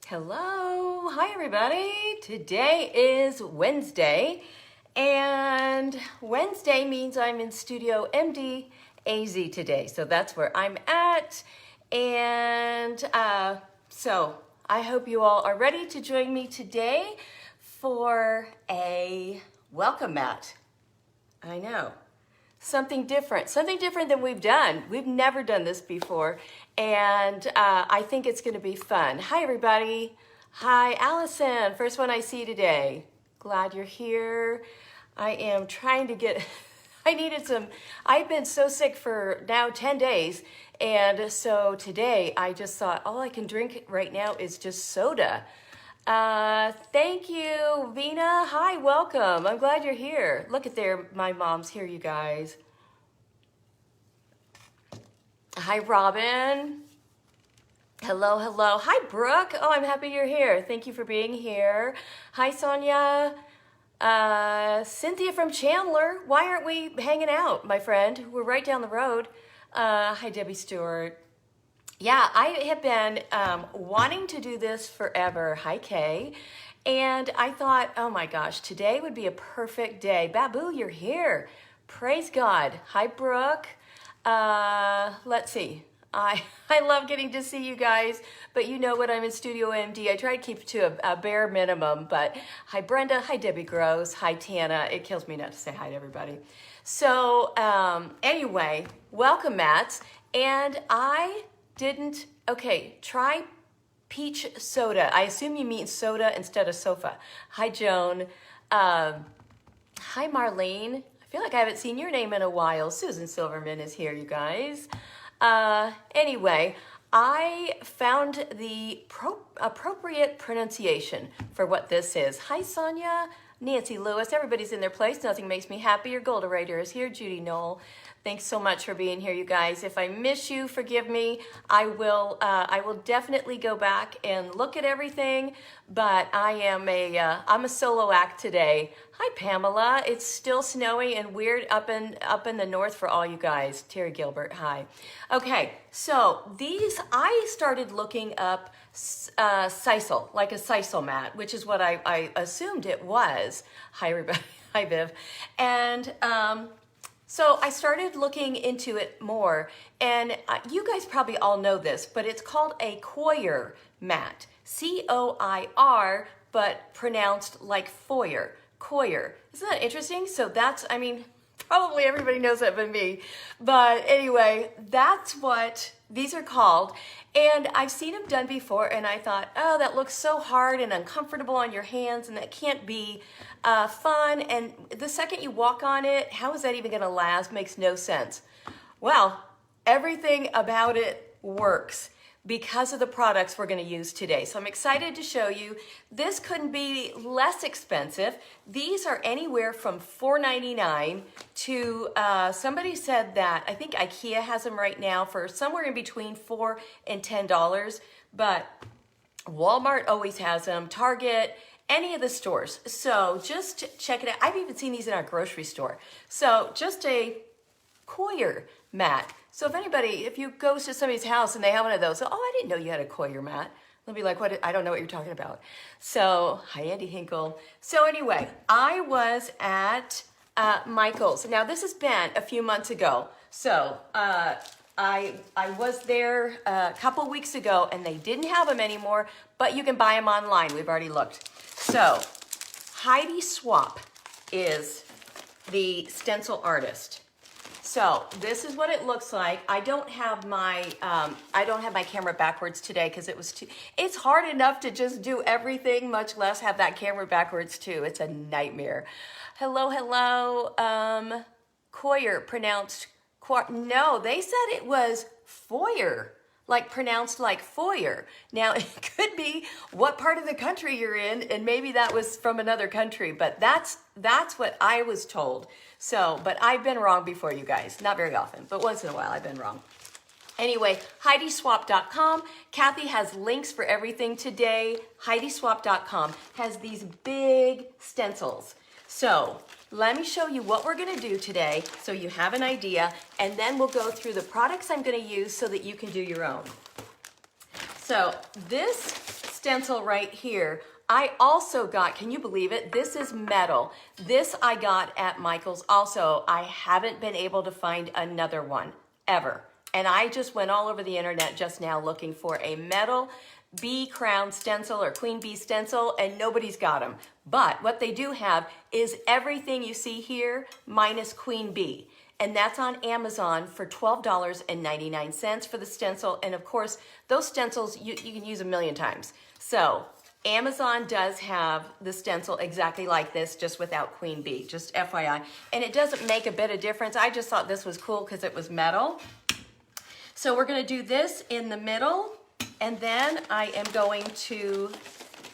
Hello, hi everybody. Today is Wednesday, and Wednesday means I'm in Studio MD AZ today. So that's where I'm at, and so I hope you all are ready to join me today for a welcome mat. I know. Something different than we've done. We've never done this before, and I think it's going to be fun. Hi, everybody. Hi, Allison. First one I see today. Glad you're here. I am trying to get, I've been so sick for now 10 days, and so today I just thought all I can drink right now is just soda. Thank you, Vina. Hi, welcome. I'm glad you're here. Look at there, my mom's here, you guys. Hi, Robin. Hello, hello. Hi, Brooke. Oh, I'm happy you're here. Thank you for being here. Hi, Sonia. Cynthia from Chandler. Why aren't we hanging out, my friend? We're right down the road. Hi, Debbie Stewart. Yeah, I have been wanting to do this forever. Hi, Kay. And I thought, oh my gosh, today would be a perfect day. Babu, you're here. Praise God. Hi, Brooke. Let's see. I love getting to see you guys, but you know what, I'm in Studio MD. I try to keep it to a bare minimum, but hi, Brenda. Hi, Debbie Gross. Hi, Tana. It kills me not to say hi to everybody. So anyway, welcome, Mats. And try peach soda. I assume you mean soda instead of sofa. Hi, Joan. Hi, Marlene. I feel like I haven't seen your name in a while. Susan Silverman is here, you guys. Anyway, I found the appropriate pronunciation for what this is. Hi, Sonia. Nancy Lewis. Everybody's in their place. Nothing makes me happier. Golda Raider is here. Judy Knoll. Thanks so much for being here, you guys. If I miss you, forgive me. I will definitely go back and look at everything, but I'm a solo act today. Hi, Pamela. It's still snowy and weird up in the north for all you guys. Terry Gilbert, hi. Okay, so I started looking up sisal, like a sisal mat, which is what I assumed it was. Hi, everybody. Hi, Viv. And so I started looking into it more, and you guys probably all know this, but it's called a Coir mat. C-O-I-R, but pronounced like foyer. Coir. Isn't that interesting? So probably everybody knows that but me. But anyway, that's what these are called. And I've seen them done before, and I thought, oh, that looks so hard and uncomfortable on your hands, and that can't be fun. And the second you walk on it, how is that even going to last? Makes no sense. Well, everything about it works because of the products we're going to use today. So I'm excited to show you. This couldn't be less expensive. These are anywhere from $4.99 to, somebody said that, I think IKEA has them right now for somewhere in between $4 and $10, but Walmart always has them, Target, any of the stores. So just check it out. I've even seen these in our grocery store. So just a Coir mat. So if you go to somebody's house and they have one of those, oh, I didn't know you had a Coir mat. They'll be like, what? I don't know what you're talking about. So, hi, Andy Hinkle. So anyway, I was at Michael's. Now, this has been a few months ago. So I was there a couple weeks ago, and they didn't have them anymore, but you can buy them online. We've already looked. So Heidi Swap is the stencil artist. So this is what it looks like. I don't have my camera backwards today because it's hard enough to just do everything, much less have that camera backwards too. It's a nightmare. Hello, hello. Coir, pronounced Coir. No, they said it was foyer, like pronounced like foyer. Now it could be what part of the country you're in, and maybe that was from another country, but that's what I was told. So, but I've been wrong before, you guys. Not very often, but once in a while I've been wrong. Anyway, HeidiSwap.com. Kathy has links for everything today. HeidiSwap.com has these big stencils. So let me show you what we're gonna do today so you have an idea, and then we'll go through the products I'm gonna use so that you can do your own. So this stencil right here. I also got, can you believe it? This is metal. This I got at Michael's also. I haven't been able to find another one ever. And I just went all over the internet just now looking for a metal bee crown stencil or queen bee stencil, and nobody's got them. But what they do have is everything you see here minus queen bee. And that's on Amazon for $12.99 for the stencil. And of course, those stencils, you can use a million times. So Amazon does have the stencil exactly like this, just without queen bee, just FYI. And it doesn't make a bit of difference. I just thought this was cool because it was metal. So we're gonna do this in the middle, and then I am going to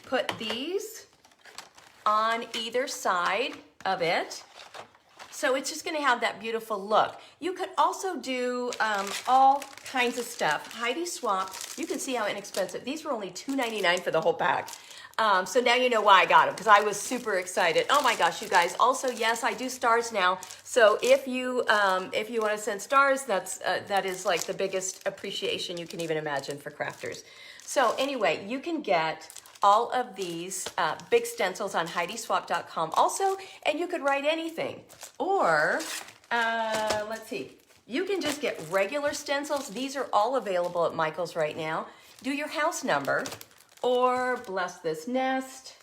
put these on either side of it. So it's just gonna have that beautiful look. You could also do all kinds of stuff. Heidi swapped, you can see how inexpensive. These were only $2.99 for the whole pack. So now you know why I got them, because I was super excited. Oh my gosh, you guys. Also, yes, I do stars now. So if you want to send stars, that is like the biggest appreciation you can even imagine for crafters. So anyway, you can get all of these big stencils on HeidiSwap.com also, and you could write anything. Or, let's see, you can just get regular stencils. These are all available at Michael's right now. Do your house number, or bless this nest,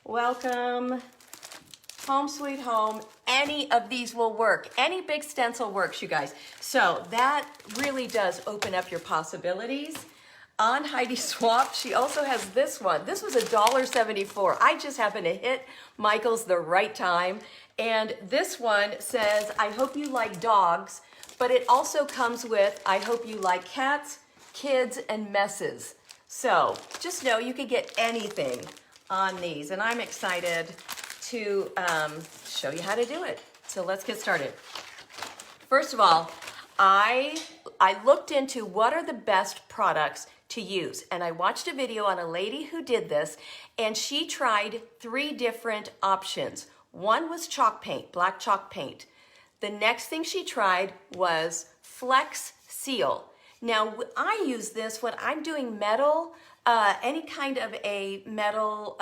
welcome, home sweet home. Any of these will work. Any big stencil works, you guys. So that really does open up your possibilities. On Heidi Swap, she also has this one. This was $1.74. I just happened to hit Michael's the right time. And this one says, I hope you like dogs, but it also comes with, I hope you like cats, kids, and messes. So just know you can get anything on these, and I'm excited to show you how to do it. So let's get started. First of all, I looked into what are the best products to use, and I watched a video on a lady who did this, and she tried 3 different options. One was chalk paint, black chalk paint. The next thing she tried was Flex Seal. Now, I use this when I'm doing metal, any kind of a metal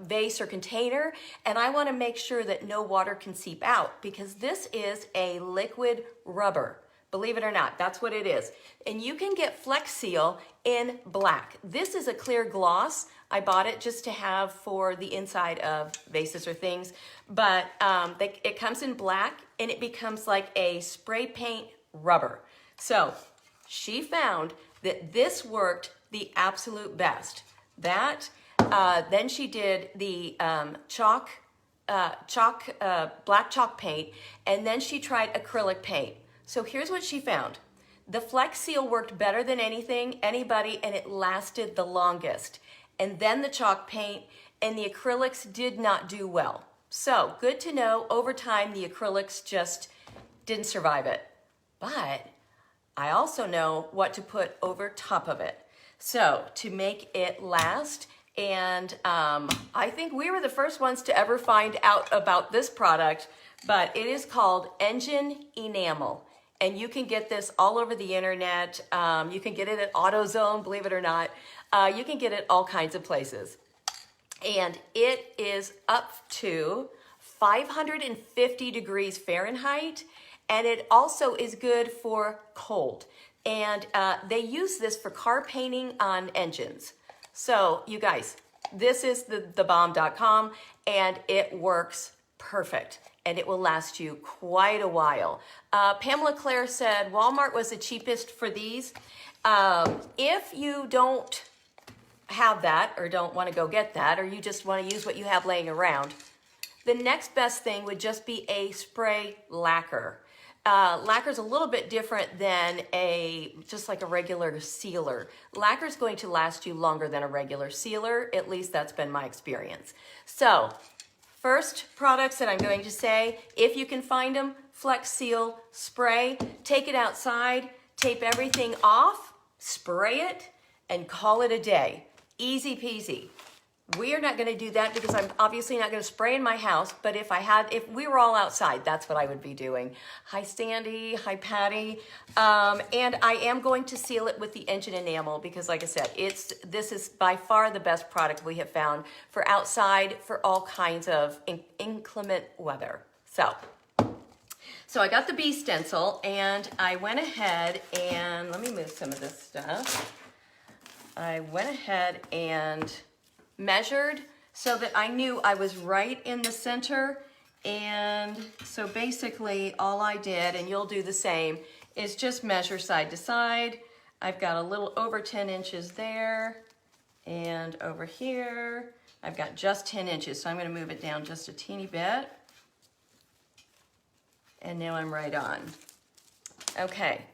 vase or container, and I want to make sure that no water can seep out, because this is a liquid rubber. Believe it or not, that's what it is. And you can get Flex Seal in black. This is a clear gloss. I bought it just to have for the inside of vases or things, but it comes in black, and it becomes like a spray paint rubber. So she found that this worked the absolute best. Then she did the black chalk paint, and then she tried acrylic paint. So here's what she found. The Flex Seal worked better than anybody, and it lasted the longest. And then the chalk paint and the acrylics did not do well. So good to know, over time the acrylics just didn't survive it. But I also know what to put over top of it. So to make it last, and I think we were the first ones to ever find out about this product, but it is called Engine Enamel. And you can get this all over the internet. You can get it at AutoZone, believe it or not. You can get it all kinds of places. And it is up to 550 degrees Fahrenheit. And it also is good for cold. And they use this for car painting on engines. So you guys, this is the bomb.com, and it works perfect. And it will last you quite a while. Pamela Claire said Walmart was the cheapest for these. If you don't have that, or don't want to go get that, or you just want to use what you have laying around, the next best thing would just be a spray lacquer. Lacquer is a little bit different than just like a regular sealer. Lacquer is going to last you longer than a regular sealer. At least that's been my experience. So first products that I'm going to say, if you can find them, Flex Seal spray, take it outside, tape everything off, spray it, and call it a day. Easy peasy. We are not going to do that because I'm obviously not going to spray in my house, but if we were all outside, that's what I would be doing. Hi Sandy, hi Patty. And I am going to seal it with the engine enamel because like I said, this is by far the best product we have found for outside for all kinds of inclement weather. So I got the bee stencil and I went ahead and, let me move some of this stuff. I went ahead and measured so that I knew I was right in the center. And so basically all I did, and you'll do the same, is just measure side to side. I've got a little over 10 inches there, and over here I've got just 10 inches. So I'm going to move it down just a teeny bit. And now I'm right on. Okay.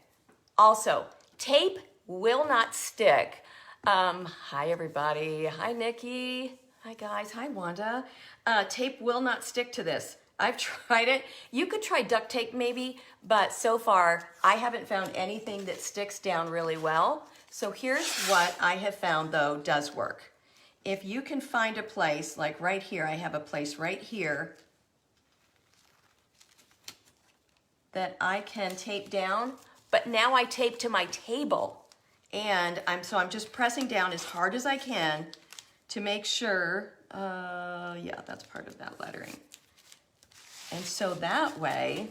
Also, tape will not stick. Hi everybody. Hi Nikki. Hi guys. Hi Wanda. Tape will not stick to this. I've tried it. You could try duct tape maybe, but so far I haven't found anything that sticks down really well. So here's what I have found though does work. If you can find a place, like right here, I have a place right here that I can tape down, but now I tape to my table. And I'm just pressing down as hard as I can to make sure, yeah, that's part of that lettering. And so that way,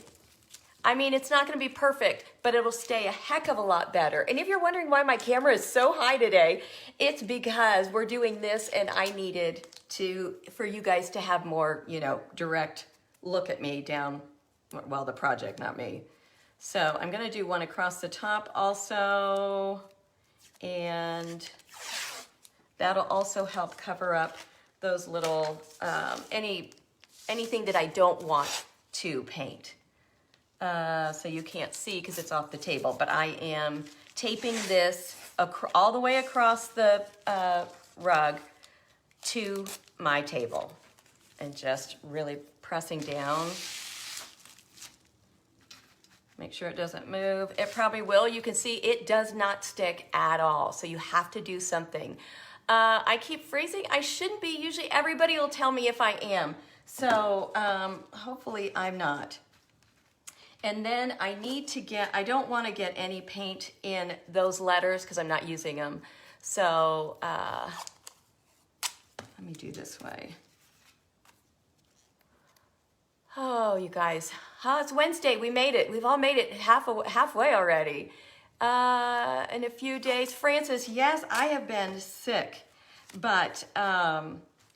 I mean, it's not gonna be perfect, but it'll stay a heck of a lot better. And if you're wondering why my camera is so high today, it's because we're doing this and I needed for you guys to have more, direct look at me down, well, the project, not me. So I'm gonna do one across the top also. And that'll also help cover up those little, anything that I don't want to paint. So you can't see because it's off the table, but I am taping this all the way across the rug to my table and just really pressing down. Make sure it doesn't move. It probably will. You can see it does not stick at all. So you have to do something. I keep freezing. I shouldn't be. Usually everybody will tell me if I am. So hopefully I'm not. And then I don't want to get any paint in those letters because I'm not using them. So let me do this way. Oh, you guys. It's Wednesday. We made it. We've all made it halfway already. In a few days. Francis, yes, I have been sick. But,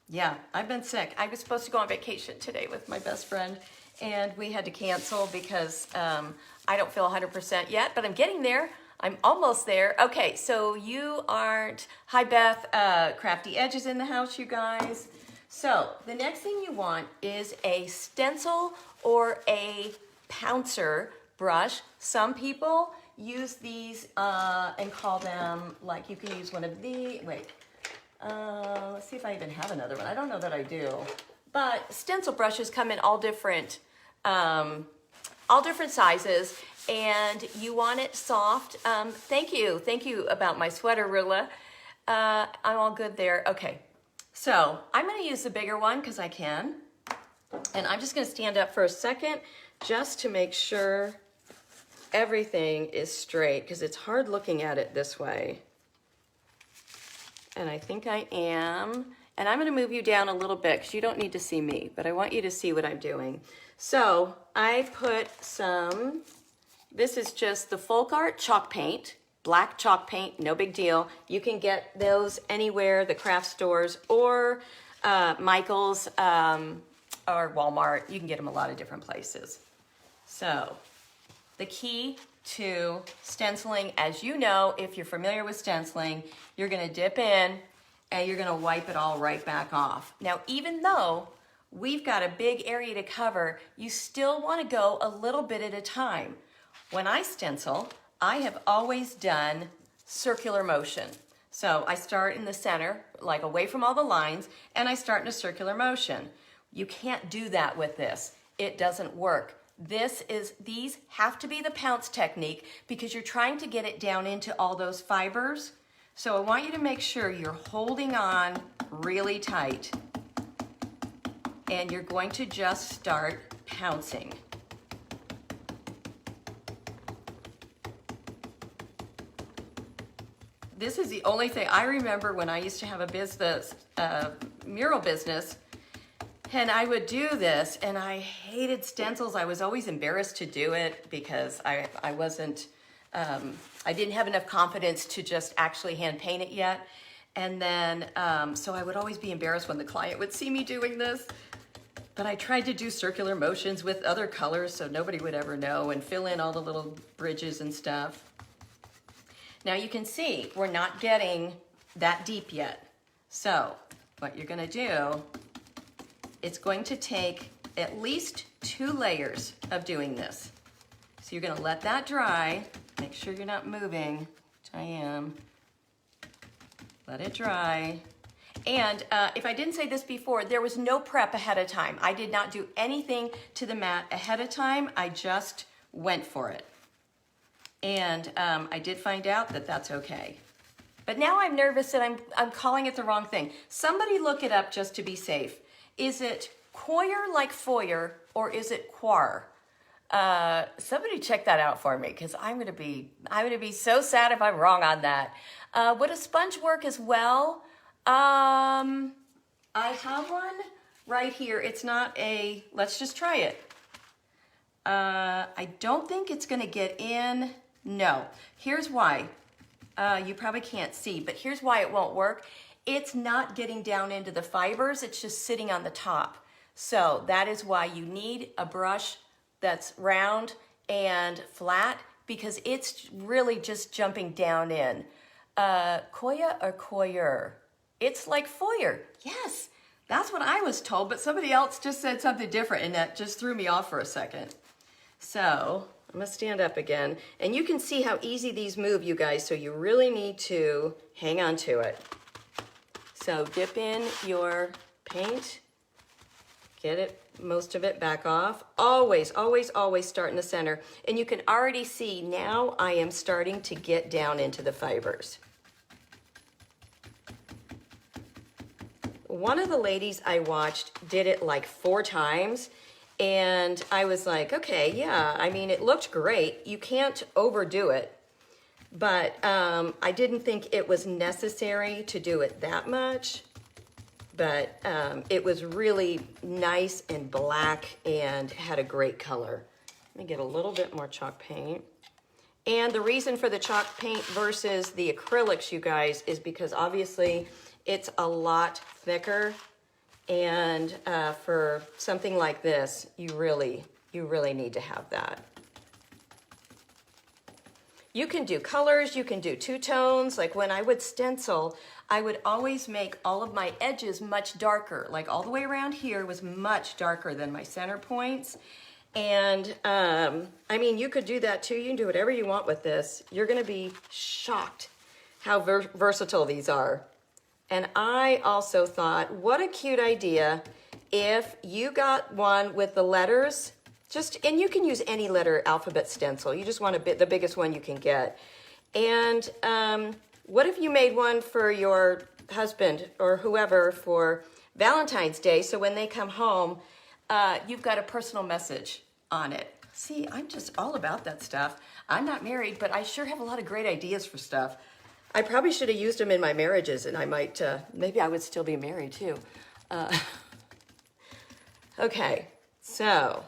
yeah, I've been sick. I was supposed to go on vacation today with my best friend. And we had to cancel because I don't feel 100% yet. But I'm getting there. I'm almost there. Okay, so you aren't... Hi, Beth. Crafty Edges in the house, you guys. So the next thing you want is a stencil or a pouncer brush. Some people use these and call them, like you can use one of these. Wait, let's see if I even have another one. I don't know that I do. But stencil brushes come in all different sizes, and you want it soft. Thank you about my sweater, Rilla. I'm all good there. Okay. So I'm going to use the bigger one because I can. And I'm just going to stand up for a second just to make sure everything is straight because it's hard looking at it this way. And I think I am. And I'm going to move you down a little bit because you don't need to see me, but I want you to see what I'm doing. So I put some, this is just the Folk Art chalk paint. Black chalk paint, no big deal. You can get those anywhere, the craft stores or Michael's or Walmart. You can get them a lot of different places. So the key to stenciling, as you know, if you're familiar with stenciling, you're gonna dip in and you're gonna wipe it all right back off. Now, even though we've got a big area to cover, you still wanna go a little bit at a time. When I stencil, I have always done circular motion. So I start in the center, like away from all the lines, and I start in a circular motion. You can't do that with this. It doesn't work. These have to be the pounce technique because you're trying to get it down into all those fibers. So I want you to make sure you're holding on really tight. And you're going to just start pouncing. This is the only thing I remember when I used to have a business, mural business, and I would do this, and I hated stencils. I was always embarrassed to do it because I wasn't, I didn't have enough confidence to just actually hand paint it yet. And then, so I would always be embarrassed when the client would see me doing this. But I tried to do circular motions with other colors so nobody would ever know, and fill in all the little bridges and stuff. Now you can see we're not getting that deep yet. So what you're gonna do, it's going to take at least 2 layers of doing this. So you're gonna let that dry, make sure you're not moving, which I am. Let it dry. And if I didn't say this before, there was no prep ahead of time. I did not do anything to the mat ahead of time. I just went for it. And I did find out that that's okay. But now I'm nervous that I'm calling it the wrong thing. Somebody look it up just to be safe. Is it Coir like foyer, or is it Coir? Somebody check that out for me, because I'm gonna be so sad if I'm wrong on that. Would a sponge work as well? I have one right here. It's not a, let's just try it. I don't think it's gonna get in. No, here's why. You probably can't see, but here's why it won't work. It's not getting down into the fibers, it's just sitting on the top. So that is why you need a brush that's round and flat, because it's really just jumping down in. Koya or Coir? It's like foyer. Yes, that's what I was told, but somebody else just said something different, and that just threw me off for a second. So I'm gonna stand up again, and you can see how easy these move, you guys, so you really need to hang on to it. So dip in your paint, get it, most of it back off. Always, always, always start in the center. And you can already see now I am starting to get down into the fibers. One of the ladies I watched did it like 4 times, and I was like, okay, yeah, I mean, it looked great. You can't overdo it, but I didn't think it was necessary to do it that much, but it was really nice and black and had a great color. Let me get a little bit more chalk paint. And the reason for the chalk paint versus the acrylics, you guys, is because obviously it's a lot thicker, and for something like this, you really need to have that. You can do colors, you can do 2 tones. Like when I would stencil, I would always make all of my edges much darker. Like all the way around here was much darker than my center points. And I mean, you could do that too. You can do whatever you want with this. You're gonna be shocked how versatile these are. And I also thought, what a cute idea if you got one with the letters, and you can use any letter alphabet stencil. You just want the biggest one you can get. And what if you made one for your husband or whoever for Valentine's Day, so when they come home, you've got a personal message on it. See, I'm just all about that stuff. I'm not married, but I sure have a lot of great ideas for stuff. I probably should have used them in my marriages, and I might, maybe I would still be married too. Okay, so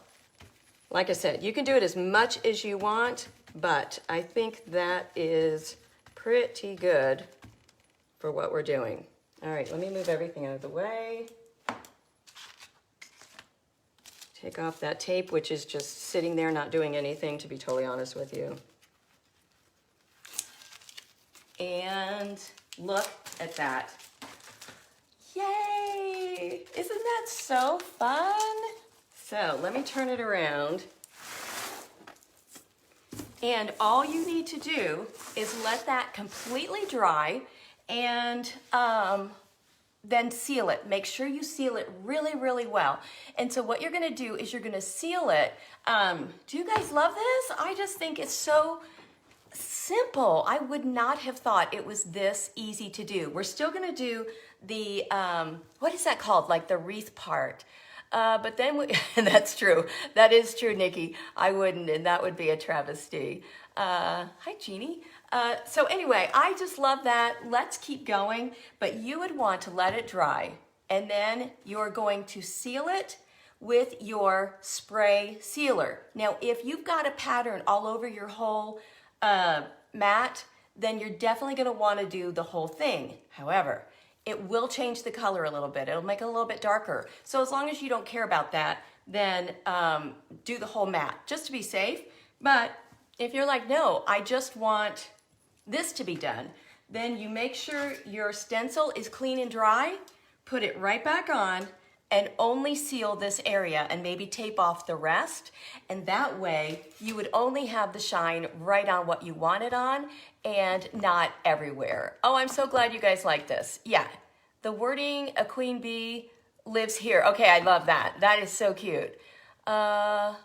like I said, you can do it as much as you want, but I think that is pretty good for what we're doing. All right, let me move everything out of the way. Take off that tape, which is just sitting there not doing anything, to be totally honest with you. And look at that. Yay! Isn't that so fun? So let me turn it around. And all you need to do is let that completely dry, and then seal it. Make sure you seal it really, really well. And so what you're gonna do is you're gonna seal it. Do you guys love this? I just think it's so Simple. I would not have thought it was this easy to do. We're still gonna do the, what is that called? Like the wreath part. But then, and that's true. That is true, Nikki. I wouldn't, and that would be a travesty. Hi, Jeannie. So anyway, I just love that. Let's keep going, but you would want to let it dry, and then you're going to seal it with your spray sealer. Now, if you've got a pattern all over your whole mat, then you're definitely gonna wanna do the whole thing. However, it will change the color a little bit. It'll make it a little bit darker. So as long as you don't care about that, then do the whole mat, just to be safe. But if you're like, no, I just want this to be done, then you make sure your stencil is clean and dry, put it right back on, and only seal this area and maybe tape off the rest. And that way you would only have the shine right on what you want it on and not everywhere. Oh, I'm so glad you guys like this. Yeah, the wording, a queen bee lives here. Okay, I love that. That is so cute. Laurel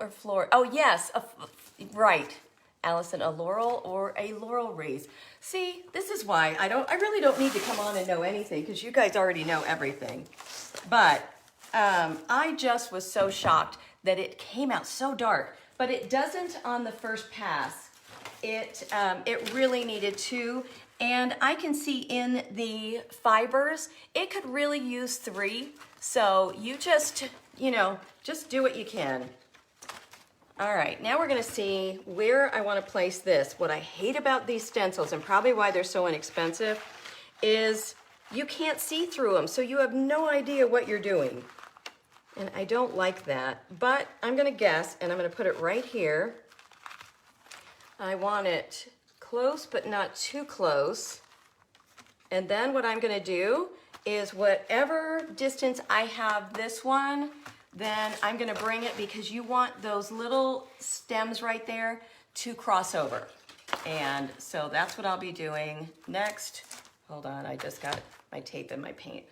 or floor? Oh yes, right. Allison, a laurel or a laurel wreath. See, this is why I really don't need to come on and know anything, because you guys already know everything. But I just was so shocked that it came out so dark, but it doesn't on the first pass. It really needed to, and I can see in the fibers, it could really use 3. So you just, just do what you can. All right, now we're gonna see where I wanna place this. What I hate about these stencils, and probably why they're so inexpensive, is you can't see through them, so you have no idea what you're doing. And I don't like that, but I'm gonna guess, and I'm gonna put it right here. I want it close, but not too close. And then what I'm gonna do is whatever distance I have this one, then I'm gonna bring it, because you want those little stems right there to cross over. And so that's what I'll be doing next. Hold on, I just got my tape and my paint.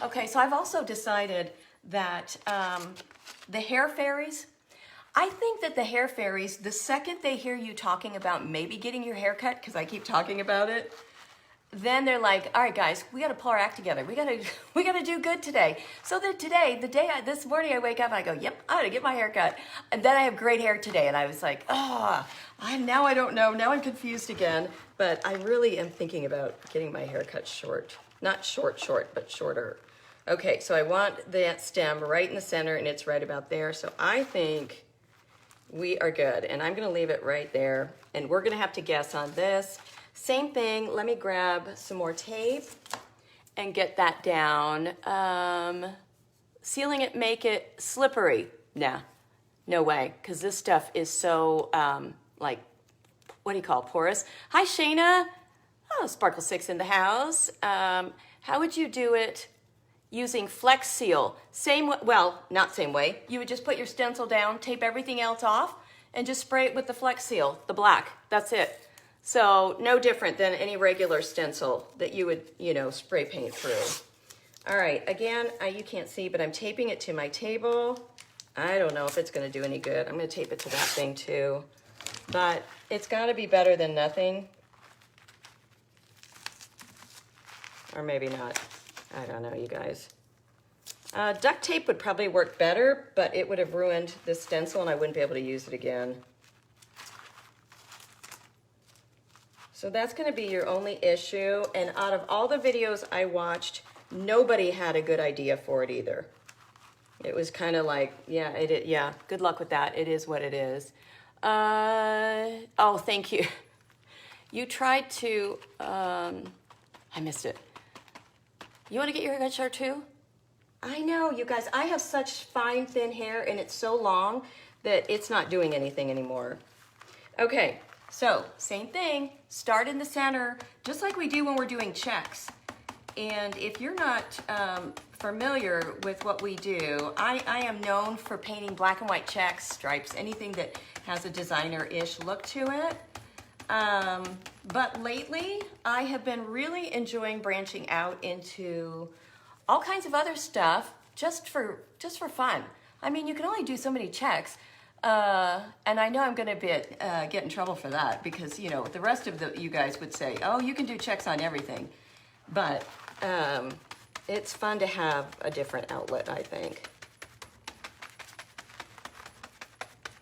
Okay, so I've also decided that the hair fairies, I think that the hair fairies, the second they hear you talking about maybe getting your hair cut, because I keep talking about it, then they're like, all right, guys, we got to pull our act together. We got to do good today. So that today, this morning I wake up and I go, yep, I got to get my hair cut. And then I have great hair today. And I was like, now I don't know. Now I'm confused again. But I really am thinking about getting my hair cut short. Not short, but shorter. Okay, so I want that stem right in the center, and it's right about there. So I think we are good. And I'm going to leave it right there. And we're going to have to guess on this. Same thing, let me grab some more tape and get that down. Sealing it, make it slippery. Nah, no way, because this stuff is so, like, what do you call it, porous? Hi, Shayna. Oh, Sparkle 6 in the house. How would you do it using Flex Seal? Well, not same way. You would just put your stencil down, tape everything else off, and just spray it with the Flex Seal, the black. That's it. So no different than any regular stencil that you would, spray paint through. All right, again, you can't see, but I'm taping it to my table. I don't know if it's gonna do any good. I'm gonna tape it to that thing too, but it's gotta be better than nothing. Or maybe not, I don't know, you guys. Duct tape would probably work better, but it would have ruined this stencil and I wouldn't be able to use it again. So that's going to be your only issue. And out of all the videos I watched, nobody had a good idea for it either. It was kind of like, yeah, good luck with that. It is what it is. Oh, thank you. You tried to, I missed it. You want to get your hair cut short too? I know, you guys, I have such fine, thin hair and it's so long that it's not doing anything anymore. Okay. So, same thing, start in the center, just like we do when we're doing checks. And if you're not familiar with what we do, I am known for painting black and white checks, stripes, anything that has a designer-ish look to it. But lately, I have been really enjoying branching out into all kinds of other stuff just for fun. I mean, you can only do so many checks. And I know I'm going to get in trouble for that because, you know, the rest of you guys would say, oh, you can do checks on everything. But it's fun to have a different outlet, I think.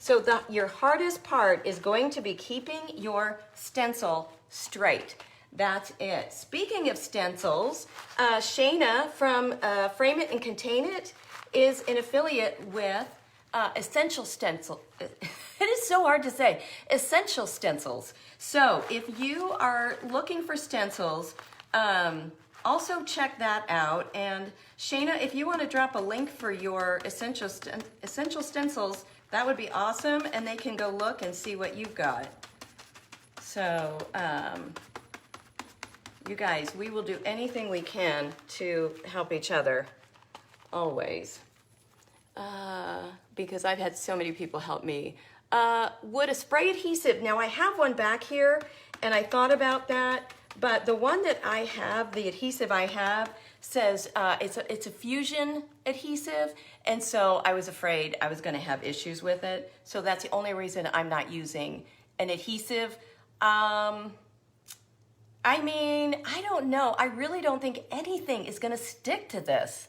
So your hardest part is going to be keeping your stencil straight. That's it. Speaking of stencils, Shayna from Frame It and Contain It is an affiliate with Essential Stencil. It is so hard to say. Essential Stencils. So if you are looking for stencils, also check that out. And Shayna, if you want to drop a link for your essential stencils, that would be awesome. And they can go look and see what you've got. So, you guys, we will do anything we can to help each other, always. Because I've had so many people help me. Would a spray adhesive, now I have one back here, and I thought about that, but the one that I have, the adhesive I have, says it's a fusion adhesive, and so I was afraid I was gonna have issues with it, so that's the only reason I'm not using an adhesive. I mean, I don't know. I really don't think anything is gonna stick to this.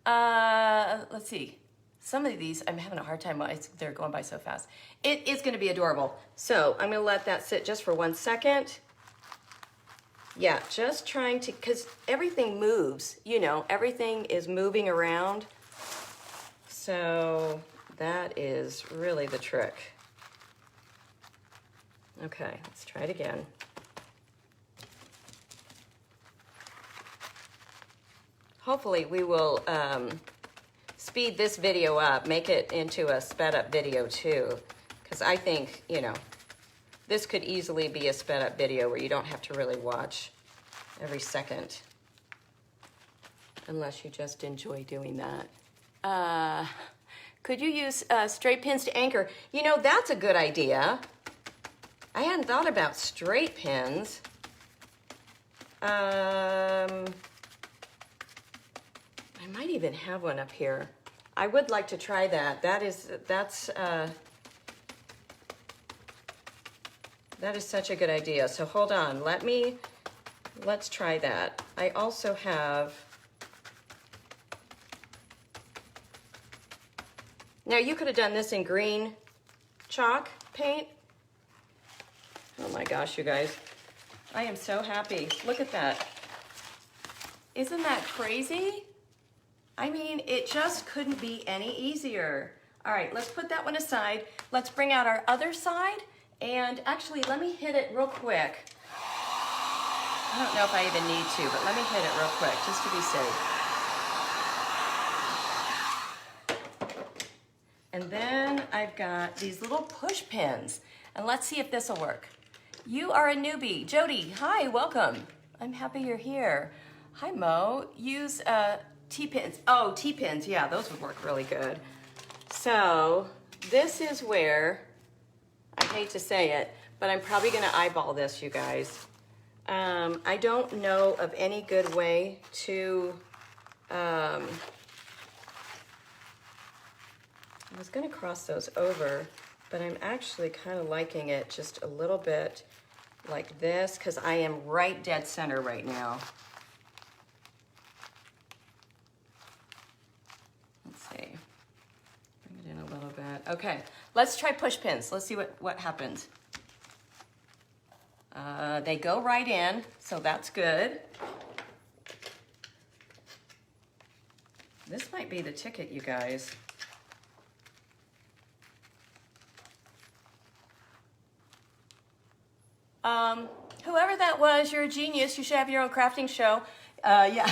Let's see. Some of these, I'm having a hard time. They're going by so fast. It is gonna be adorable. So I'm gonna let that sit just for 1 second. Yeah, just trying to, because everything moves, you know, everything is moving around. So that is really the trick. Okay, let's try it again. Hopefully we will speed this video up, make it into a sped up video too, because I think, you know, this could easily be a sped up video where you don't have to really watch every second, unless you just enjoy doing that. Could you use straight pins to anchor? You know, that's a good idea. I hadn't thought about straight pins. I might even have one up here. I would like to try that. That is such a good idea. So hold on, let's try that. I also have, now you could have done this in green chalk paint. Oh my gosh, you guys. I am so happy. Look at that. Isn't that crazy? I mean, it just couldn't be any easier. All right, let's put that one aside. Let's bring out our other side. And actually, let me hit it real quick. I don't know if I even need to, but let me hit it real quick, just to be safe. And then I've got these little push pins. And let's see if this will work. You are a newbie. Jody, hi, welcome. I'm happy you're here. Hi, Mo. Use T-pins. Oh, T-pins, yeah, those would work really good. So this is where, I hate to say it, but I'm probably gonna eyeball this, you guys. I don't know of any good way to, I was gonna cross those over, but I'm actually kind of liking it just a little bit like this, because I am right dead center right now. Let's see, bring it in a little bit. Okay, let's try push pins. Let's see what happens. They go right in, so that's good. This might be the ticket, you guys. Whoever that was, you're a genius. You should have your own crafting show. Yeah,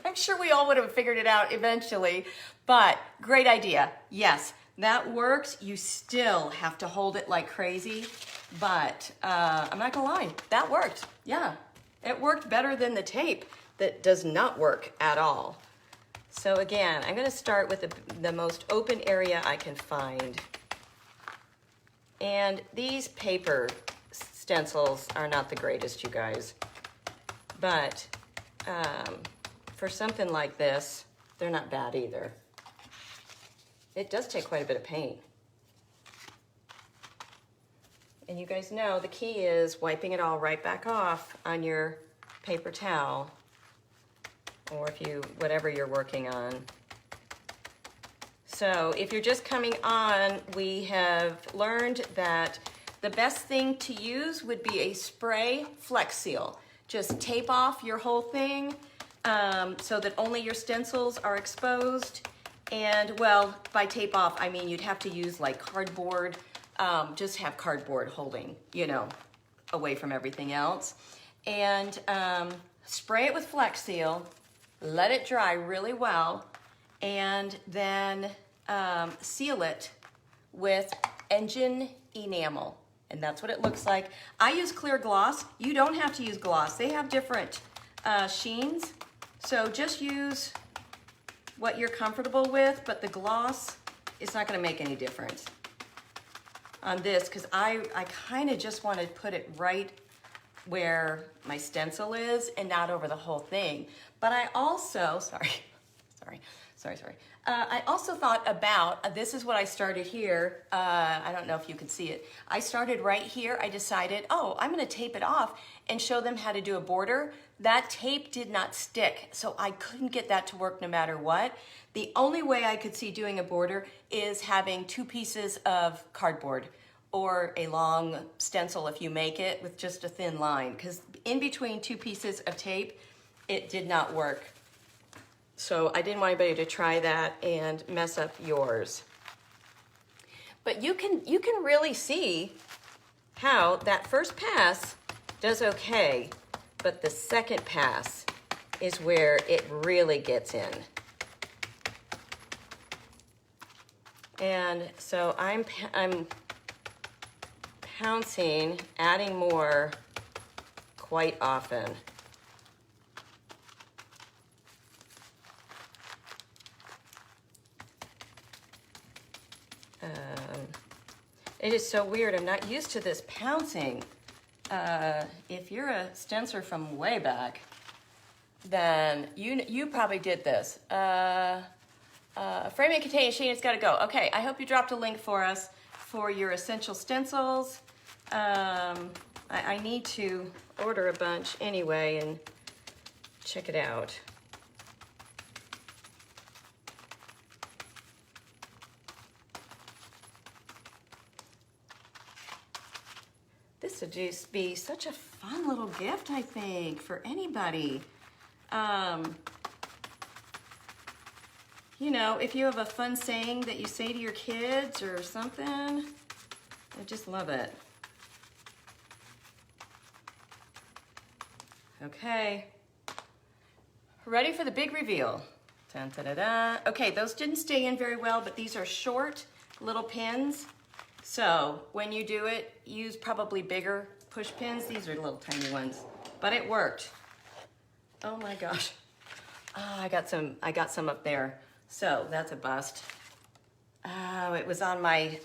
I'm sure we all would have figured it out eventually, but great idea. Yes, that works. You still have to hold it like crazy, but I'm not gonna lie, that worked. Yeah, it worked better than the tape that does not work at all. So again, I'm gonna start with the most open area I can find. And these paper stencils are not the greatest, you guys, but for something like this, they're not bad either. It does take quite a bit of paint. And you guys know the key is wiping it all right back off on your paper towel, or if you, whatever you're working on. So if you're just coming on, we have learned that the best thing to use would be a spray Flex Seal. Just tape off your whole thing so that only your stencils are exposed. And well, by tape off, I mean you'd have to use like cardboard, just have cardboard holding, you know, away from everything else. And spray it with Flex Seal, let it dry really well, and then seal it with engine enamel. And that's what it looks like. I use clear gloss. You don't have to use gloss. They have different sheens. So just use what you're comfortable with, but the gloss is not gonna make any difference on this, because I kind of just want to put it right where my stencil is and not over the whole thing. But I also, sorry. I also thought about, this is what I started here. I don't know if you can see it. I started right here. I decided, oh, I'm gonna tape it off and show them how to do a border. That tape did not stick, so I couldn't get that to work no matter what. The only way I could see doing a border is having 2 pieces of cardboard or a long stencil if you make it with just a thin line, because in between 2 pieces of tape, it did not work. So I didn't want anybody to try that and mess up yours. But you can really see how that first pass does okay, but the second pass is where it really gets in. And so I'm pouncing, adding more quite often. It is so weird. I'm not used to this pouncing. If you're a stenciler from way back, then you probably did this. Framing containing sheet, it's got to go. Okay, I hope you dropped a link for us for your essential stencils. I need to order a bunch anyway and check it out. This would just be such a fun little gift, I think, for anybody. You know, if you have a fun saying that you say to your kids or something, I just love it. Okay, ready for the big reveal. Dun, da, da, da. Okay, those didn't stay in very well, but these are short little pins. So when you do it, use probably bigger push pins. These are little tiny ones, but it worked. Oh my gosh. Oh, I got some up there. So that's a bust. Oh, it was on my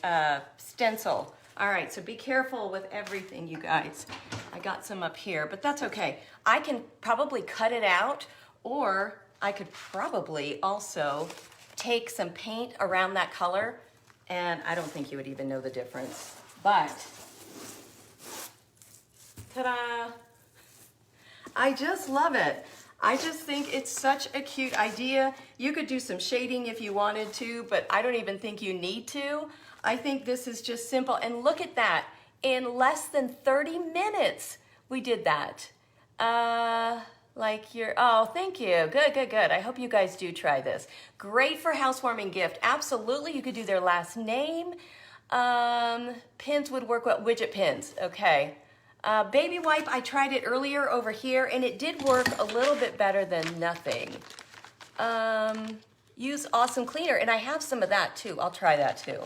stencil. All right, so be careful with everything, you guys. I got some up here, but that's okay. I can probably cut it out, or I could probably also take some paint around that color, and I don't think you would even know the difference. But, ta-da! I just love it. I just think it's such a cute idea. You could do some shading if you wanted to, but I don't even think you need to. I think this is just simple. And look at that. In less than 30 minutes, we did that. Oh, thank you. Good, good, good. I hope you guys do try this. Great for housewarming gift. Absolutely. You could do their last name. Pins would work well. Widget pins. Okay. Baby wipe, I tried it earlier over here, and it did work a little bit better than nothing. Use awesome cleaner, and I have some of that too. I'll try that too.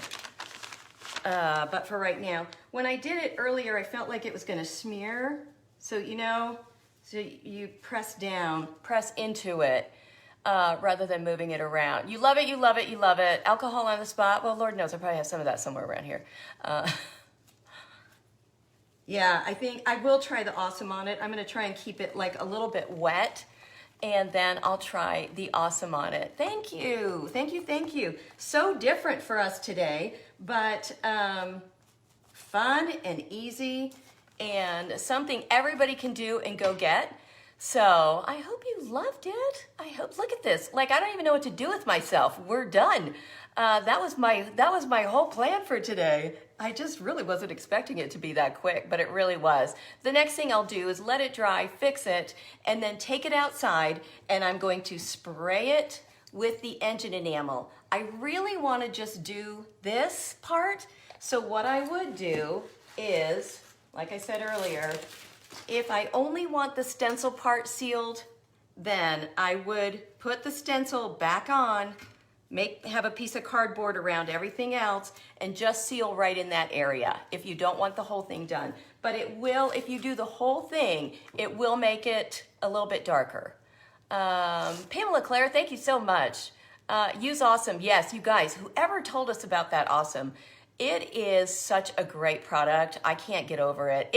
But for right now, when I did it earlier, I felt like it was gonna smear. So, you know, so you press down, press into it, rather than moving it around. You love it, you love it, you love it. Alcohol on the spot, well, Lord knows, I probably have some of that somewhere around here. Yeah, I think I will try the awesome on it. I'm gonna try and keep it like a little bit wet and then I'll try the awesome on it. Thank you, thank you, thank you. So different for us today, but fun and easy and something everybody can do and go get. So I hope you loved it. I hope, look at this. Like, I don't even know what to do with myself. We're done. That was my whole plan for today. I just really wasn't expecting it to be that quick, but it really was. The next thing I'll do is let it dry, fix it, and then take it outside, and I'm going to spray it with the engine enamel. I really want to just do this part. So what I would do is, like I said earlier, if I only want the stencil part sealed, then I would put the stencil back on, have a piece of cardboard around everything else, and just seal right in that area if you don't want the whole thing done. But it will, if you do the whole thing, it will make it a little bit darker. Pamela Claire, thank you so much. Use Awesome. Yes, you guys, whoever told us about that Awesome, it is such a great product. I can't get over it.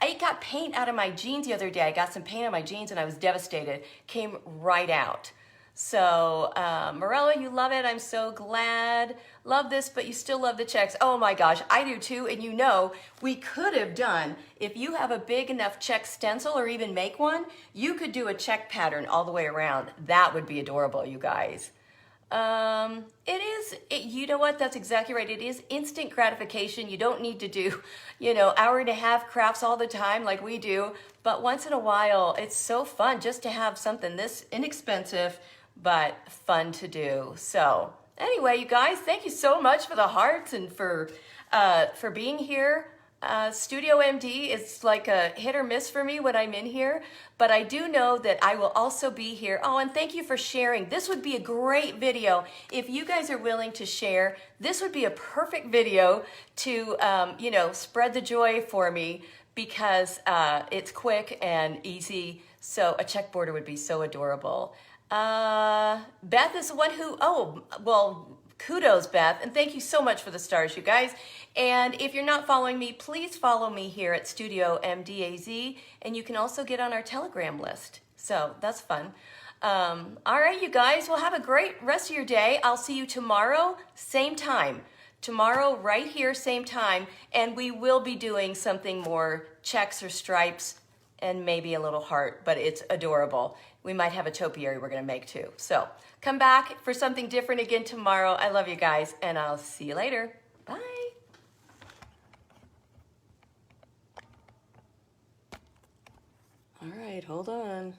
I got paint out of my jeans the other day. I got some paint on my jeans and I was devastated. Came right out. So, Morella, you love it. I'm so glad. Love this, but you still love the checks. Oh my gosh, I do too. And you know, we could have done, if you have a big enough check stencil or even make one, you could do a check pattern all the way around. That would be adorable, you guys. You know what? That's exactly right. It is instant gratification. You don't need to do, hour and a half crafts all the time like we do. But once in a while, it's so fun just to have something this inexpensive, but fun to do. So anyway, you guys, thank you so much for the hearts and for being here. Studio MD is like a hit or miss for me when I'm in here, but I do know that I will also be here. Oh, and thank you for sharing. This would be a great video. If you guys are willing to share, this would be a perfect video to, spread the joy for me because it's quick and easy. So a check border would be so adorable. Beth is the one who, kudos, Beth, and thank you so much for the stars, you guys. And if you're not following me, please follow me here at Studio MDAZ, and you can also get on our Telegram list. So that's fun. All right, you guys, well, have a great rest of your day. I'll see you tomorrow, same time. Tomorrow, right here, same time, and we will be doing something more checks or stripes and maybe a little heart, but it's adorable. We might have a topiary we're gonna make too. So come back for something different again tomorrow. I love you guys, and I'll see you later. Bye. All right, hold on.